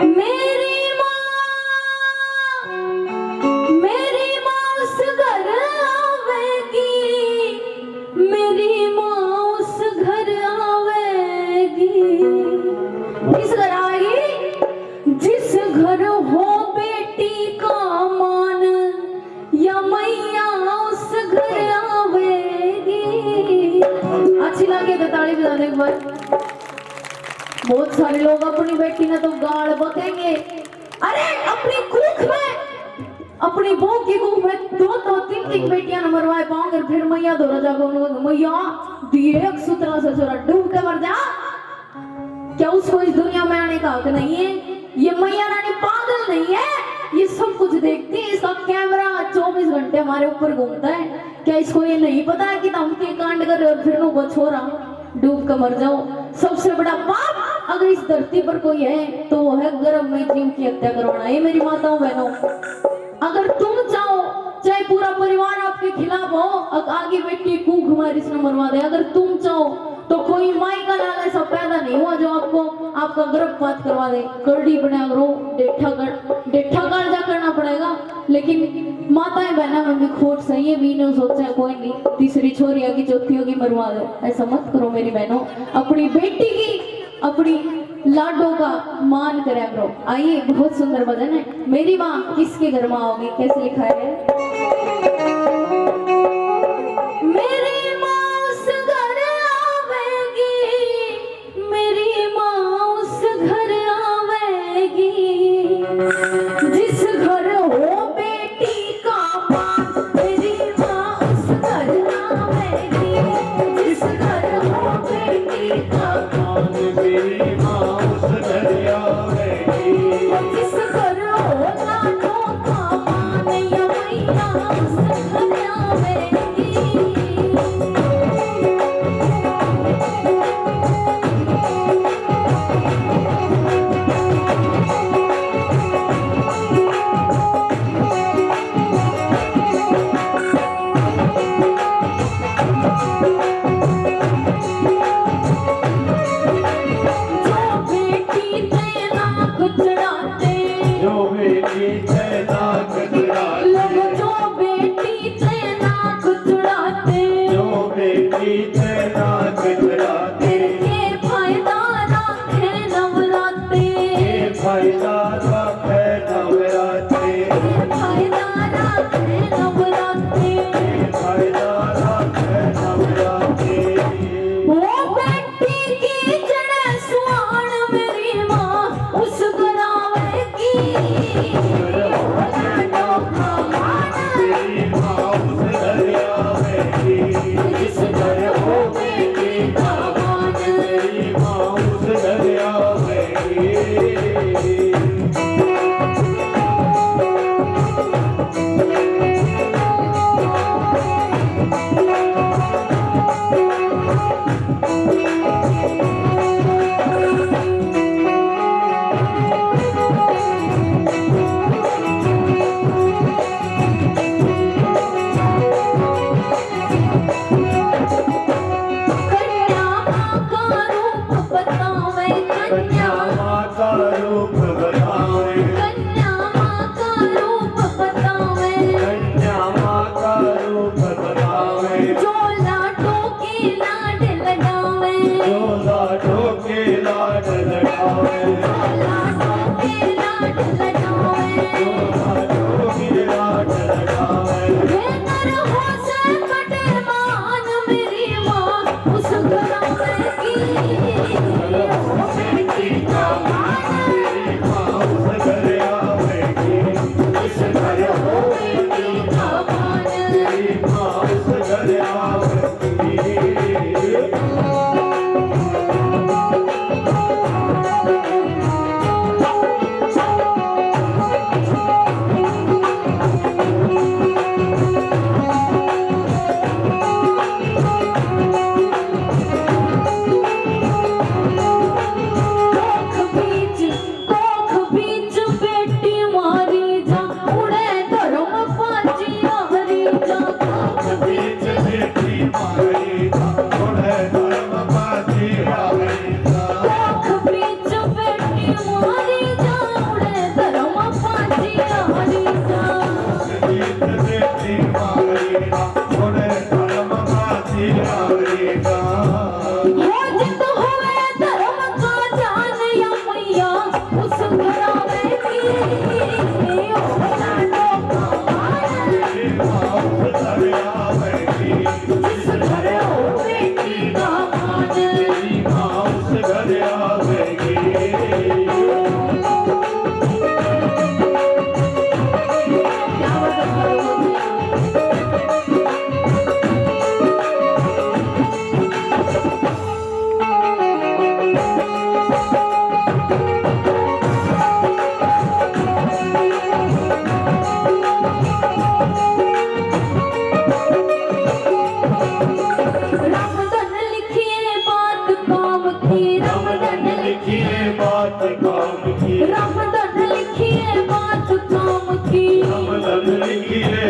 मेरी माँ उस घर आवेगी, मेरी माँ उस घर आवेगी। किस घर आएगी? जिस घर हो बेटी का मान, या मैया उस घर आवेगी। अच्छी लगे तो ताली बजा दे एक बार। बहुत सारे लोग अपनी बेटी ने तो गाल बकेंगे। अरे अपनी कुख में, अपनी बहू की कुख में दो तीन तीन बेटियां न मरवाए पाओगे, फिर मैया दो राजा को मैया दिए एक सूत्रा से छोरा डूब के मर जा। क्या उसको इस दुनिया में आने का हक नहीं है? ये मैया रानी पागल नहीं है, ये सब कुछ देखती है। इसका कैमरा 24 घंटे हमारे ऊपर घूमता है। क्या इसको ये नहीं पता है कि तुम के कांड कर रहे हो, फिर वो छोरा डूब कर मर जाओ। सबसे बड़ा पाप अगर इस धरती पर कोई है तो वो है गर्भ में जीव की हत्या करवाना। ये मेरी माताओं बहनों, अगर तुम चाहो चाहे पूरा परिवार आपके खिलाफ हो, आगे बेटी कूक हमारी इसने मरवा दे, अगर तुम चाहो तो कोई माई का लाल ऐसा पैदा नहीं हुआ जो आपको आपका गर्भपात करवा दे। करड़ी बना करो, डेठा कालजा करना पड़ेगा। लेकिन माताएं बहना में भी खोट सही है, भी नहीं सोचा कोई नहीं तीसरी छोरी होगी चौथी होगी मरवा दो। ऐसा मत करो मेरी बहनों, अपनी बेटी की अपनी लाडों का मान करा करो। आइए बहुत सुंदर भजन है, मेरी माँ किसके घर में आओगी। कैसे लिखा है? मेरी माँ उस घर आवेगी, मेरी माँ उस घर आवेगी। जिस घर हो बेटी का मान, मेरी माँ उस घर आवेगी। जिस घर हो बेटी का मान, मेरी माँ उस घर आवेगी। जिस घर हो लाडों का मान, या मैया उस घर आवेगी। जो बेटी तेरा गुजराते, लोग जो बेटी तेरा गुजराते, जो बेटी तेरा गुजराते, के फायदा राखे नवराते, ये फायदा राखे नवराते, के फायदा राखे नवराते। ये फायदा राखे नवराते। वो बेटी की जड़े सुहान, मेरी माँ उस घर आवेगी। लाडों का मान, मेरी माँ उस घर आवेगी। जिस घर हो बेटी का मान, मेरी माँ उस घर आवेगी। कन्या माँ का रूप बतावे, कन्या माँ का रूप बतावे, कन्या माँ का रूप बतावे। कन्या माँ का रूप बतावे, जो लाडों के लाड लगावे, जो लाडों के लाड लगावे, लाडों के लाड लगावे। जो लाडों के लाड लगावे। वे नर हो से बड़े मान, मेरी माँ उस घर आवेगी। ओ बेटी का मान, मेरी माँ उस घर आवेगी ओ लाडो कमाए मेरी माँ उस घर आवेगी जिस घर हो बेटी का मान मेरी माँ उस घर आवेगी क्या मतलब करोगे रामधन लिखिए बात काम की रामधन लिखिए बात काम की रामधन लिखिए बात काम की रामधन लिखिए